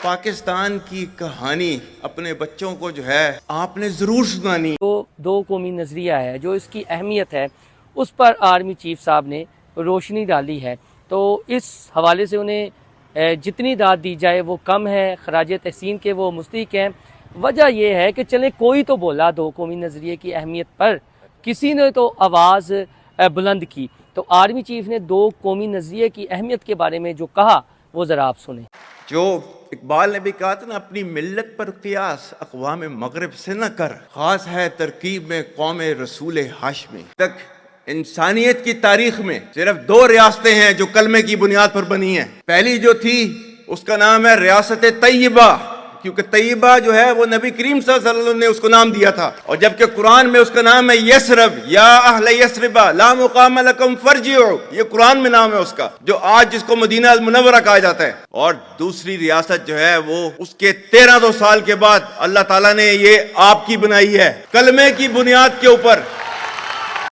پاکستان کی کہانی اپنے بچوں کو جو ہے آپ نے ضرور سنانی. جو دو قومی نظریہ ہے، جو اس کی اہمیت ہے، اس پر آرمی چیف صاحب نے روشنی ڈالی ہے. تو اس حوالے سے انہیں جتنی داد دی جائے وہ کم ہے. خراج تحسین کے وہ مستحق ہیں. وجہ یہ ہے کہ چلیں کوئی تو بولا دو قومی نظریے کی اہمیت پر، کسی نے تو آواز بلند کی. تو آرمی چیف نے دو قومی نظریے کی اہمیت کے بارے میں جو کہا وہ ذرا آپ سنیں. جو اقبال نے بھی کہا تھا نا، اپنی ملت پر قیاس اقوام مغرب سے نہ کر، خاص ہے ترکیب میں قوم رسول ہاشمی. تک انسانیت کی تاریخ میں صرف دو ریاستیں ہیں جو کلمے کی بنیاد پر بنی ہیں. پہلی جو تھی اس کا نام ہے ریاست طیبہ، کیونکہ طیبہ جو ہے وہ نبی کریم صلی اللہ علیہ وسلم نے اس کو نام دیا تھا. اور جبکہ قرآن میں اس کا نام ہے یثرب، یا اہل یثرب لا مقام لکم فرجعوا، یہ قرآن میں نام ہے اس کا، جو آج جس کو مدینہ المنورہ کہا جاتا ہے. اور دوسری ریاست جو ہے وہ اس کے 1300 سال کے بعد اللہ تعالیٰ نے یہ آپ کی بنائی ہے، کلمے کی بنیاد کے اوپر.